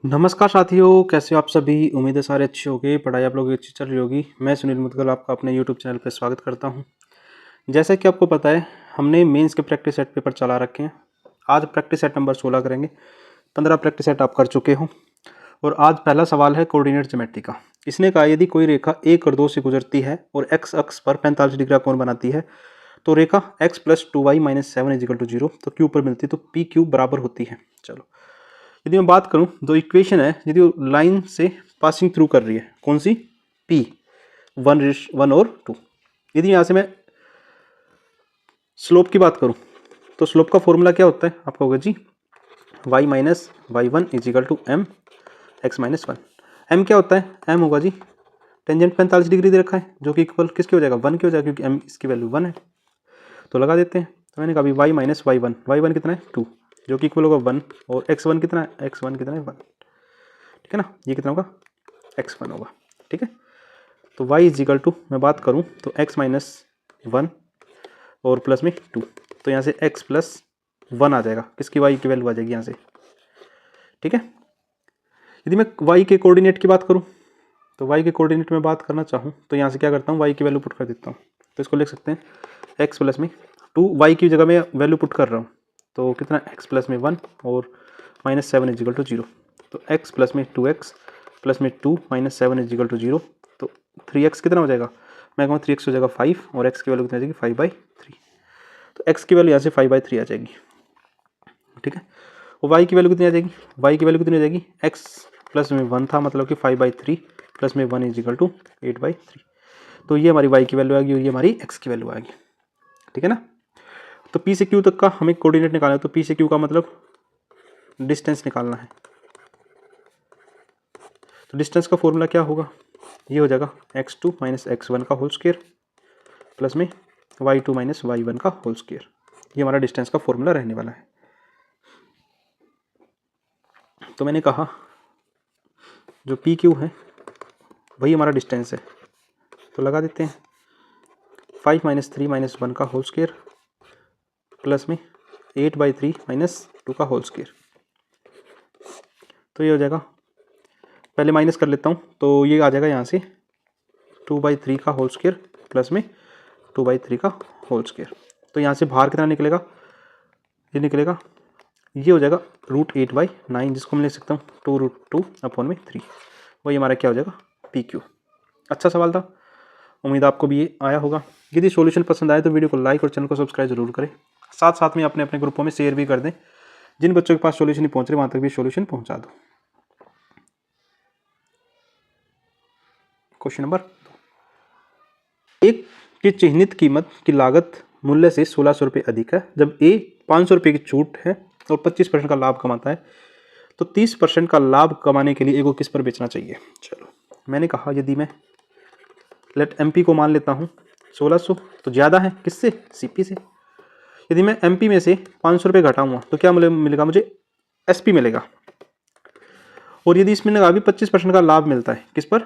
नमस्कार साथियों, कैसे हो आप सभी। उम्मीद है सारे अच्छे होंगे, पढ़ाई आप लोगों की अच्छी चल रही होगी। मैं सुनील मुदगल आपका अपने यूट्यूब चैनल पर स्वागत करता हूं। जैसा कि आपको पता है, हमने मेंस के प्रैक्टिस सेट पेपर चला रखे हैं। आज प्रैक्टिस सेट नंबर 16 करेंगे। 15 प्रैक्टिस सेट आप कर चुके हो और आज पहला सवाल है कोऑर्डिनेट ज्योमेट्री का। इसने कहा यदि कोई रेखा 1 और 2 से गुजरती है और एक्स अक्ष पर 45 डिग्री का कोण बनाती है तो रेखा x plus 2y minus 7 equal to 0 तो क्यू पर मिलती है, तो पी क्यू बराबर होती है। चलो, यदि मैं बात करूं, दो इक्वेशन है, यदि वो लाइन से पासिंग थ्रू कर रही है, कौन सी, P 1 और 2। यदि यहाँ से मैं स्लोप की बात करूं तो स्लोप का फॉर्मूला क्या होता है, आपका होगा जी y minus Y one equal to M X minus one. M क्या होता है, एम होगा जी टेंजेंट 45 डिग्री दे रखा है, जो कि इक्वल किसके हो जाएगा, 1 के हो जाएगा, क्योंकि एम इसकी वैल्यू 1 है। तो लगा देते हैं। तो मैंने कहा अभी y माइनस वाई वन कितना है 2, जो कि इक्वल होगा 1, और x1 कितना है, x1 कितना है 1। ठीक है ना, ये कितना होगा, x1 होगा। ठीक है, तो y इज इक्वल टू मैं बात करूं तो x माइनस 1 और प्लस में 2, तो यहाँ से x प्लस 1 आ जाएगा, किसकी y की वैल्यू आ जाएगी यहाँ से। ठीक है, यदि मैं y के कोऑर्डिनेट की बात करूं तो y के कोऑर्डिनेट में बात करना चाहूं तो यहाँ से क्या करता हूँ, y की वैल्यू पुट कर देता हूँ। तो इसको लिख सकते हैं x प्लस में 2, y की जगह में वैल्यू पुट कर रहा हूँ, तो कितना x प्लस में 1 और माइनस 7 इजिकल टू 0। तो x प्लस में 2x प्लस में 2 माइनस 7 इजिकल टू 0, तो 3x कितना हो जाएगा, मैं कहूँ 3x हो जाएगा 5 और x की वैल्यू कितनी आ जाएगी 5/3। तो x की वैल्यू यहाँ से 5/3 आ जाएगी। ठीक है, और y की वैल्यू कितनी आ जाएगी, y की वैल्यू कितनी आ जाएगी, x प्लस में 1 था, मतलब कि 5/3 प्लस में 1 इजिकल टू 8/3। तो ये हमारी y की वैल्यू आएगी और ये हमारी x की वैल्यू आएगी। ठीक है ना, तो p से q तक का हमें कोऑर्डिनेट निकालना है, तो p से q का मतलब डिस्टेंस निकालना है। तो डिस्टेंस का फॉर्मूला क्या होगा, ये हो जाएगा x2 माइनस x1 का होल स्क्वायर प्लस में y2 माइनस y1 का होल स्क्वायर। ये हमारा डिस्टेंस का फॉर्मूला रहने वाला है। तो मैंने कहा जो पी क्यू है वही हमारा डिस्टेंस है, तो लगा देते हैं 5 माइनस 3 माइनस 1 का होल स्क्वायर प्लस में 8/3 माइनस 2 का होल स्क्वायर। तो ये हो जाएगा, पहले माइनस कर लेता हूँ, तो ये आ जाएगा यहाँ से 2/3 का होल स्क्वायर प्लस में 2/3 का होल स्क्वायर। तो यहाँ से बाहर कितना निकलेगा, ये निकलेगा, ये हो जाएगा √8/9, जिसको मैं लिख सकता हूँ 2√2/3। वही हमारा क्या हो जाएगा, पी क्यू। अच्छा सवाल था, उम्मीद आपको भी ये आया होगा। यदि सॉल्यूशन पसंद आए तो वीडियो को लाइक और चैनल को सब्सक्राइब जरूर करें। साथ साथ में अपने अपने ग्रुपों में शेयर भी कर दें, जिन बच्चों के पास सॉल्यूशन नहीं पहुंच रहे वहां तक भी सॉल्यूशन पहुंचा दो। क्वेश्चन नंबर, एक की चिन्हित कीमत की लागत मूल्य से 1600 रुपये अधिक है, जब ए 500 रुपये की छूट है और 25% का लाभ कमाता है, तो 30% का लाभ कमाने के लिए ए को किस पर बेचना चाहिए। चलो, मैंने कहा यदि मैं लेट एमपी को मान लेता हूँ 1600, तो ज़्यादा है किससे, सीपी से। यदि मैं एमपी में से 500 रुपये घटाऊंगा तो क्या मिलेगा मुझे, एसपी मिलेगा। और यदि इसमें लगा भी 25% का लाभ मिलता है, किस पर,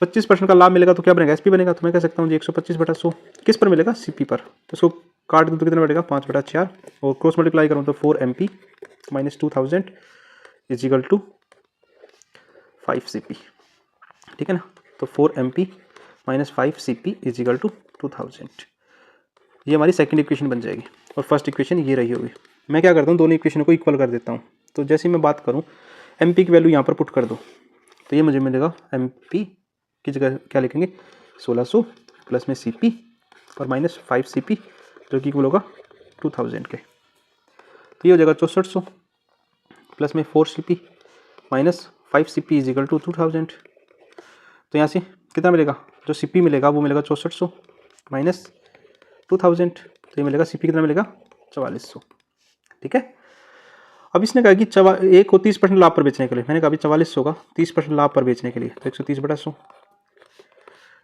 25% का लाभ मिलेगा, तो क्या बनेगा, एसपी बनेगा। तो मैं कह सकता हूँ जी 125/100 किस पर मिलेगा, सीपी पर। तो इसको काट दूँ तो कितना बैठेगा 5/4, और क्रॉस मल्टीप्लाई करूँ तो 4 MP minus 2000 equal to 5 CP। ठीक है ना, तो 4 MP minus 5 CP equal to 2000। ये हमारी सेकंड इक्वेशन बन जाएगी और फर्स्ट इक्वेशन ये रही होगी। मैं क्या करता हूँ, दोनों इक्वेशन को इक्वल कर देता हूँ। तो जैसे ही मैं बात करूँ MP की वैल्यू यहाँ पर पुट कर दो, तो ये मुझे मिलेगा MP की जगह क्या लिखेंगे 1600 प्लस में CP और माइनस 5 CP, जो कि इक्वल होगा 2000 के। तो ये हो जाएगा 6400 प्लस में 4 CP माइनस 5 CP इज इक्वल टू 2000। तो यहाँ से कितना मिलेगा, जो CP मिलेगा वो मिलेगा 6400 माइनस 2000, तो ये मिलेगा CP कितना मिलेगा 4400। ठीक है, अब इसने कहा कि एक को 30% लाभ पर बेचने के लिए, मैंने कहा 4400 का 30% लाभ पर बेचने के लिए, तो 130/100,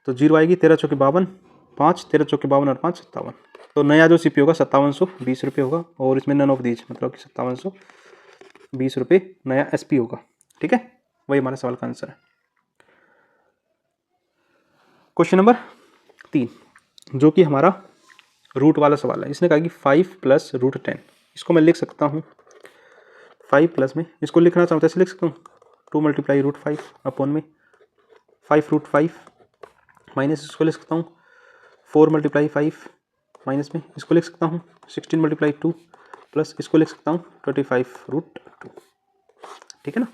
तो 0 आएगी, 13 चौके 52, 5 13 चौके 52 और 5 57। तो नया जो सीपी होगा 5720 रुपये होगा, और इसमें नन ऑफ दीज मतलब कि 5720 रुपये नया एसपी होगा। ठीक है, वही हमारे सवाल का आंसर है। क्वेश्चन नंबर 3, जो कि हमारा रूट वाला सवाल है। इसने कहा कि 5 + √10, इसको मैं लिख सकता हूँ 5 प्लस में इसको लिखना चाहूँ तो ऐसे लिख सकता हूँ 2 मल्टीप्लाई √5 अपॉन में 5 √5 माइनस इसको लिख सकता हूँ 4 मल्टीप्लाई 5 माइनस में इसको लिख सकता हूँ 16 मल्टीप्लाई 2 प्लस इसको लिख सकता हूँ 25 √2। ठीक है ना।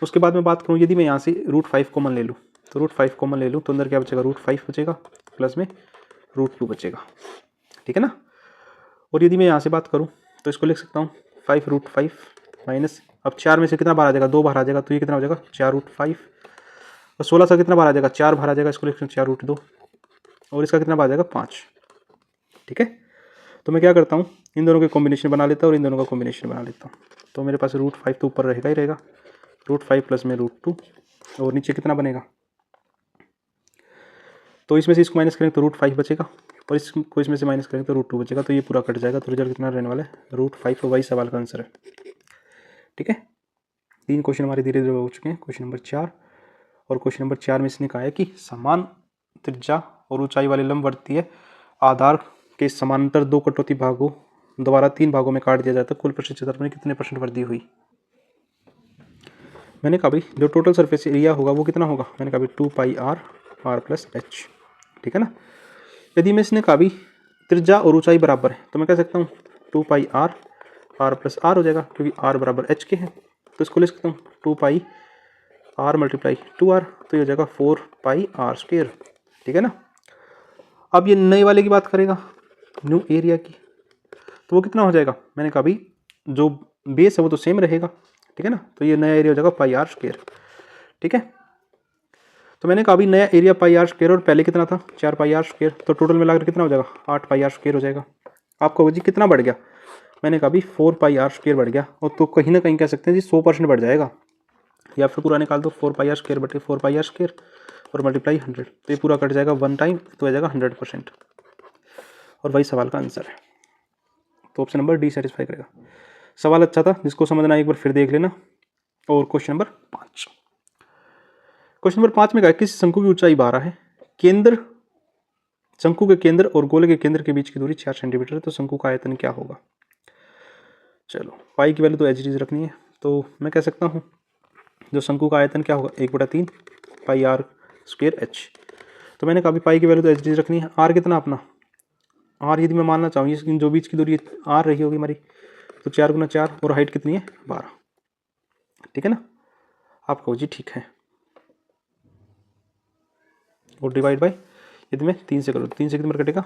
उसके बाद मैं बात करूँ यदि मैं यहाँ से √5 कॉमन ले लूँ तो √5 कॉमन ले लूँ तो अंदर क्या बचेगा √5 बचेगा प्लस में √2 बचेगा। ठीक है ना। और यदि मैं यहाँ से बात करूँ तो इसको लिख सकता हूँ 5 √5 माइनस अब 4 में से कितना बाहर आ जाएगा 2 बाहर आ जाएगा तो ये कितना हो जाएगा 4 √5 और 16 से कितना बाहर आ जाएगा 4 बाहर आ जाएगा इसको लिख सकते हैं 4 √2 और इसका कितना बाहर आ जाएगा 5। ठीक है। तो मैं क्या करता हूँ इन दोनों के कॉम्बिनेशन बना लेता हूँ और इन दोनों का कॉम्बिनेशन बना लेता हूँ। तो मेरे पास √5 तो ऊपर रहेगा ही रहेगा √5 प्लस में √2 और नीचे कितना बनेगा तो इसमें से इसको माइनस करेंगे तो √5 बचेगा और इसको इसमें से माइनस करेंगे तो √2 बचेगा तो ये पूरा कट जाएगा तो रिजल्ट कितना रहने वाला है √5 वही सवाल का आंसर है। ठीक है। 3 क्वेश्चन हमारे धीरे धीरे हो चुके हैं। क्वेश्चन नंबर 4 और क्वेश्चन नंबर 4 में इसने कहा है कि समान त्रिज्या और ऊंचाई वाले लंबवर्तीय आधार के समानांतर 2 कटौती भागों द्वारा 3 भागों में काट दिया जाता है कुल पृष्ठीय क्षेत्रफल में कितने % वृद्धि हुई। मैंने कहा भाई जो टोटल सरफेस एरिया होगा वो कितना होगा मैंने कहा भाई 2πr प्लस h। ठीक है ना। यदि मैं इसने कहा भी त्रिज्या और ऊंचाई बराबर है तो मैं कह सकता हूँ 2πr प्लस r हो जाएगा क्योंकि r बराबर h के है तो इसको लिख सकता हूँ 2πr मल्टीप्लाई 2r तो ये हो जाएगा 4πr²। ठीक है ना। अब ये नए वाले की बात करेगा न्यू एरिया की तो वो कितना हो जाएगा मैंने कहा भाई जो बेस है वो तो सेम रहेगा। ठीक है ना। तो ये नया एरिया हो जाएगा πr²। ठीक है। तो मैंने कहा अभी नया एरिया πr² और पहले कितना था 4πr²। तो टोटल मिलाकर कितना हो जाएगा 8πr² हो जाएगा। आपको जी कितना बढ़ गया मैंने कहा अभी 4πr² बढ़ गया और तो कहीं ना कहीं कह सकते हैं जी 100% बढ़ जाएगा या फिर पूरा निकाल दो 4πr² बटे 4πr² और मल्टीप्लाई 100 तो ये पूरा कट जाएगा 1 टाइम तो हो जाएगा 100% और वही सवाल का आंसर है। तो ऑप्शन नंबर डी सेटिस्फाई करेगा। सवाल अच्छा था जिसको समझना एक बार फिर देख लेना। और क्वेश्चन नंबर 5 क्वेश्चन नंबर 5 में कहा किसी शंकु की ऊंचाई 12 है केंद्र शंकु के केंद्र और गोले के केंद्र के बीच की दूरी 4 सेंटीमीटर है तो शंकु का आयतन क्या होगा। चलो पाई की वैल्यू तो एच डी रखनी है तो मैं कह सकता हूँ जो शंकु का आयतन क्या होगा 1/3 πr² h। तो मैंने कहा पाई की वैल्यू तो एच डी रखनी है। आर कितना अपना आर यदि मैं मानना चाहूँ इसकी जो बीच की दूरी आर रही होगी हमारी तो 4 × 4 और हाइट कितनी है 12। ठीक है ना। आप कहो जी ठीक है और डिवाइड बाय यदि मैं 3 से करूँ 3 से कितनी बार कटेगा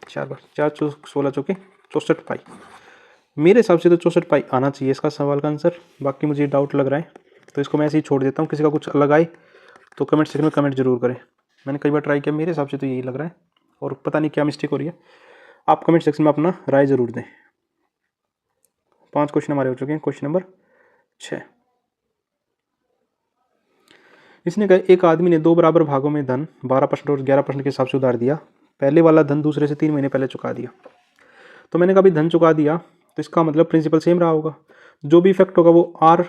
4 बार 4 16 चौके 64 पाई। मेरे हिसाब से तो 64 पाई आना चाहिए इसका सवाल का आंसर। बाकी मुझे डाउट लग रहा है तो इसको मैं ऐसे ही छोड़ देता हूँ। किसी का कुछ अलग आए तो कमेंट सेक्शन में कमेंट जरूर करें। मैंने कई बार ट्राई किया मेरे हिसाब से तो यही लग रहा है और पता नहीं क्या मिस्टेक हो रही है। आप कमेंट सेक्शन में अपना राय जरूर दें। 5 क्वेश्चन हमारे हो चुके हैं। क्वेश्चन नंबर 6 इसने कहा एक आदमी ने 2 बराबर भागों में धन 12% और 11% के हिसाब से उधार दिया। पहले वाला धन दूसरे से 3 महीने पहले चुका दिया। तो मैंने कहा धन चुका दिया तो इसका मतलब प्रिंसिपल सेम रहा होगा। जो भी इफेक्ट होगा वो आर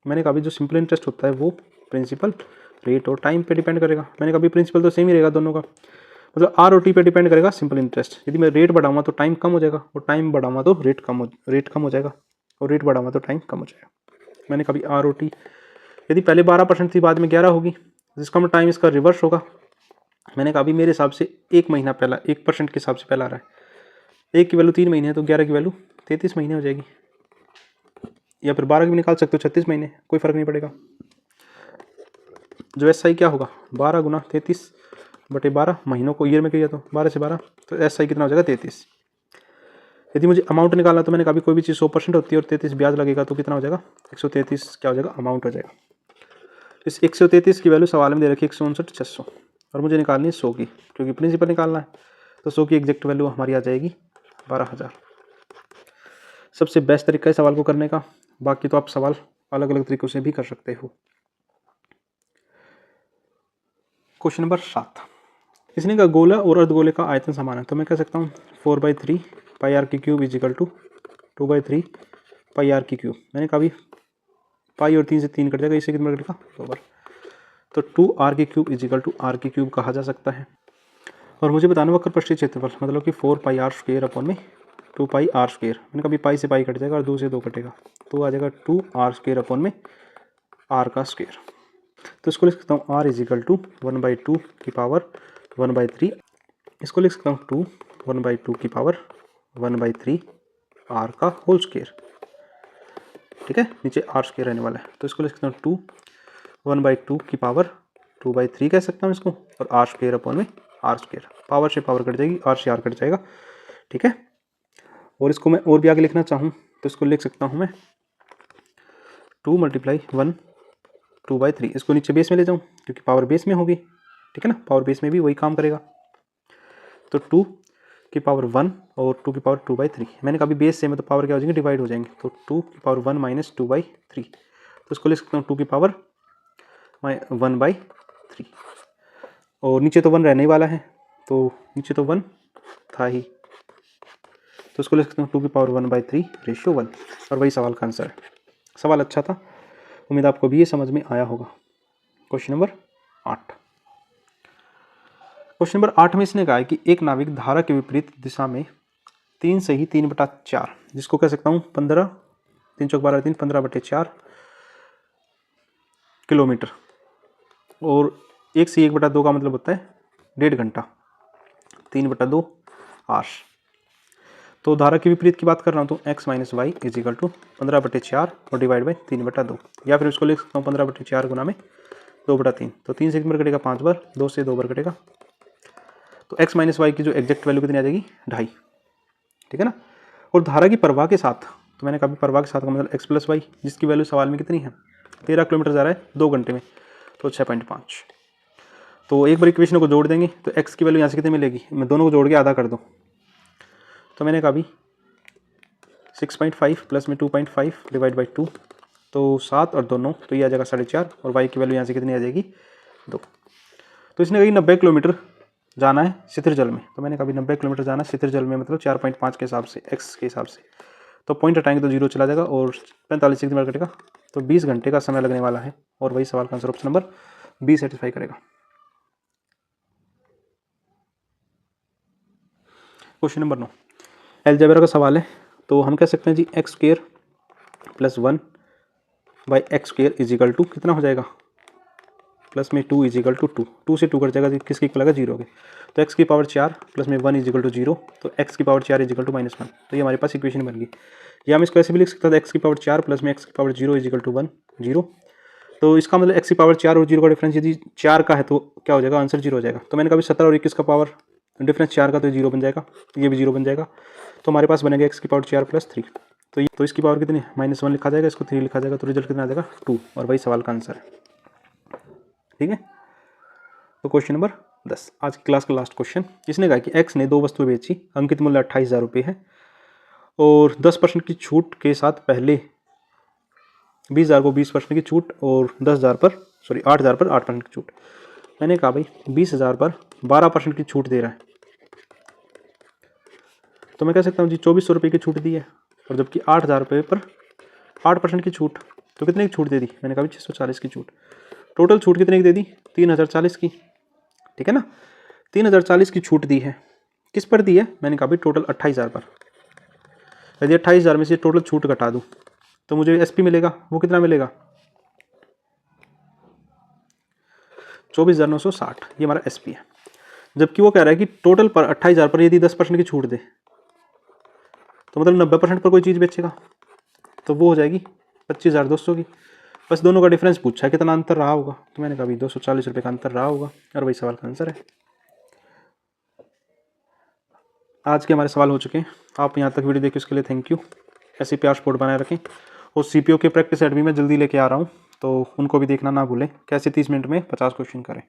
मैंने कहा जो सिंपल इंटरेस्ट होता है वो प्रिंसिपल रेट और टाइम पे डिपेंड करेगा। मैंने कहा प्रिंसिपल तो सेम ही रहेगा दोनों का मतलब आर और टी पे डिपेंड करेगा सिंपल इंटरेस्ट। यदि मैं रेट बढ़ाऊंगा तो टाइम कम हो जाएगा और टाइम बढ़ाऊंगा तो रेट कम हो जाएगा और रेट बढ़ाऊंगा तो टाइम कम हो जाएगा। मैंने कहा आर और टी यदि पहले 12% थी बाद में 11 होगी जिसका मतलब टाइम इसका रिवर्स होगा। मैंने कहा अभी मेरे हिसाब से 1 महीना पहला 1% के हिसाब से पहला आ रहा है। 1 की वैल्यू 3 महीने है तो 11 की वैल्यू 33 महीने हो जाएगी या फिर 12 की भी निकाल सकते हो 36 महीने कोई फर्क नहीं पड़ेगा। जो एस आई क्या होगा 12 × 33 बटे 12 महीनों को ईयर में किया तो 12 से 12 तो एस आई कितना हो जाएगा 33। यदि मुझे अमाउंट निकालना तो मैंने कहा कोई भी चीज़ 100% होती है और 33 ब्याज लगेगा तो कितना हो जाएगा 133 क्या हो जाएगा अमाउंट हो जाएगा। इस 133 की वैल्यू सवाल में दे रखी 159,600 और मुझे निकालनी है 100 की क्योंकि प्रिंसिपल निकालना है तो 100 की एग्जैक्ट वैल्यू हमारी आ जाएगी 12,000। सबसे बेस्ट तरीका है सवाल को करने का। बाकी तो आप सवाल अलग अलग तरीकों से भी कर सकते हो। क्वेश्चन नंबर 7 इसने का गोला और अर्धगोले का आयतन समान है तो मैं कह सकता हूँ 4/3 πr³ = 2/3 πr³। मैंने कहा पाई और 3 से 3 कट जाएगा इससे कितना कटेगा 2 बार तो 2r³ = r³ कहा जा सकता है। और मुझे बताना वक्र पृष्ठीय क्षेत्रफल मतलब कि 4πr² अपॉन में 2 पाई आर स्क्वेयर, मैंने कभी पाई से पाई कट जाएगा और 2 से 2 कटेगा, तो आ जाएगा 2 आर स्क्वेयर अपॉन में आर का स्क्वेयर। तो इसको लिख सकता हूँ आर इज इक्वल टू 1/2 की पावर 1/3, इसको लिख सकता हूँ 2 1/2 की पावर 1/3 आर का होल स्क्वेयर। ठीक है, नीचे आर स्क्वेयर रहने वाला है, तो इसको लिख सकता हूँ 2 1/2 की पावर 2/3 कह सकता हूँ इसको, और आर स्क्वेयर अपॉन में आर स्क्वेयर, पावर से पावर कट जाएगी, आर से आर कट जाएगा। ठीक है, और इसको मैं और भी आगे लिखना चाहूँ तो इसको लिख सकता हूँ मैं 2 × 1 2/3, इसको नीचे बेस में ले जाऊँ क्योंकि पावर बेस में होगी। ठीक है ना, पावर बेस में भी वही काम करेगा, तो 2 की पावर 1 और 2 की पावर 2/3, मैंने कहा बेस से मतलब पावर क्या हो जाएंगे, डिवाइड हो जाएंगे, तो 2 की पावर 1 माइनस 2/3, तो इसको लिख सकता हूँ 2 की पावर 1/3, और नीचे तो 1 रहने ही वाला है, तो नीचे तो 1 था ही, तो इसको लिख सकता हूँ 2 की पावर 1/3 रेशियो 1, और वही सवाल का आंसर है। सवाल अच्छा था, उम्मीद आपको भी ये समझ में आया होगा। Question number 8। क्वेश्चन नंबर 8 में इसने कहा है कि एक नाविक धारा के विपरीत दिशा में 3 से ही 3/4, जिसको कह सकता हूँ 15 3 चौक 12 3 15/4 किलोमीटर, और 1 से 1/2 का मतलब होता है 1.5 घंटा, 3/2 आवर्स। तो धारा के विपरीत की बात कर रहा हूँ तो x - y is equal to 15/4 और डिवाइड बाई 3/2, या फिर इसको लिख सकता हूँ 15/4 गुना में 2/3, तो 3 से 1 बार कटेगा 5 बार, 2 से 2 बार कटेगा, तो x - y की जो एग्जैक्ट वैल्यू कितनी आ जाएगी 2.5। ठीक है ना, और धारा की प्रवाह के साथ, तो मैंने कहा प्रवाह के साथ का मतलब x + y, जिसकी वैल्यू सवाल में कितनी है 13 किलोमीटर जा रहा है 2 घंटे में, तो 6.5। तो एक बार इक्वेशन को जोड़ देंगे तो x की वैल्यू यहाँ से कितनी मिलेगी, मैं दोनों को जोड़ के आधा कर दूँ, तो मैंने कहा भी 6.5 प्लस में 2.5 डिवाइड बाई 2, तो 7 और 2 9, तो ये आ जाएगा 4.5, और y की वैल्यू यहाँ से कितनी आ जाएगी 2। तो इसने कही 90 किलोमीटर जाना है शिथिर जल में, तो मैंने कहा 90 किलोमीटर जाना है शिथिर जल में, मतलब 4.5 के हिसाब से x के हिसाब से, तो पॉइंट हटाएंगे तो 0 चला जाएगा और 45 से कितनी कटेगा, तो 20 घंटे का समय लगने वाला है, और वही सवाल का answer option number B satisfy करेगा। क्वेश्चन नंबर 9 अलजेब्रा का सवाल है, तो हम कह सकते हैं जी x² + 1 / x² is equal to कितना हो जाएगा, प्लस में 2 इज इक्वल टू 2, 2 से 2 कट जाएगा, किसकी इक्वल आएगा 0 के, तो x की पावर 4 प्लस में 1 इज इक्वल टू 0, तो x की पावर 4 इज इक्वल टू -1, तो ये हमारे पास इक्वेशन बन गई। या हम इसको ऐसे भी लिख सकते हैं x की पावर 4 प्लस में x की पावर 0 इज इक्वल टू 1 0, तो इसका मतलब x की पावर 4 और 0 का डिफरेंस यदि 4 का है तो क्या हो जाएगा, आंसर 0 हो जाएगा। तो मैंने कहा 17 और 21 का पावर डिफरेंस 4 का, तो 0 बन जाएगा, ये भी 0 बन जाएगा, तो हमारे पास बनेगा x की पावर 4 + 3, तो इसकी पावर कितनी -1 लिखा जाएगा, इसको 3 लिखा जाएगा, तो रिजल्ट कितना आ जाएगा 2, और वही सवाल का आंसर है। ठीक है, तो क्वेश्चन नंबर 10 आज की क्लास का लास्ट क्वेश्चन, इसने कहा कि x ने 2 वस्तुएं बेची, अंकित मूल्य 28,000 रुपये है, और 10% की छूट के साथ पहले 20,000 को 20% की छूट, और 8,000 पर 8% की छूट। मैंने कहा भाई 20,000 पर 12% की छूट दे रहा है, तो मैं कह सकता हूँ जी 2400 रुपये की छूट दी है, और जबकि 8,000 रुपये पर 8% की छूट, तो कितने की छूट दे दी, मैंने कहा 640 की छूट, टोटल छूट कितने की दे दी 3040 की। ठीक है ना, 3040 की छूट दी है, किस पर दी है, मैंने कहा भाई टोटल 28,000 पर। यदि 28,000 में से टोटल छूट घटा दूँ तो मुझे एसपी मिलेगा, वो कितना मिलेगा 24,960, ये हमारा एसपी है। जबकि वो कह रहा है कि टोटल पर 28,000 पर यदि 10% की छूट दे, तो मतलब 90% पर कोई चीज़ बेचेगा, तो वो हो जाएगी 25,200 की। बस दोनों का डिफरेंस पूछा है कितना अंतर रहा होगा, तो मैंने कहा 240 रुपये का अंतर रहा होगा, और वही सवाल का आंसर है। आज के हमारे सवाल हो चुके हैं। आप यहाँ तक वीडियो देखिए उसके लिए थैंक यू। ऐसे प्यार सपोर्ट बनाए रखें, और सीपीओ के प्रैक्टिस सेट भी मैं जल्दी लेके आ रहा हूँ, तो उनको भी देखना ना भूलें, कैसे 30 मिनट में 50 क्वेश्चन करें।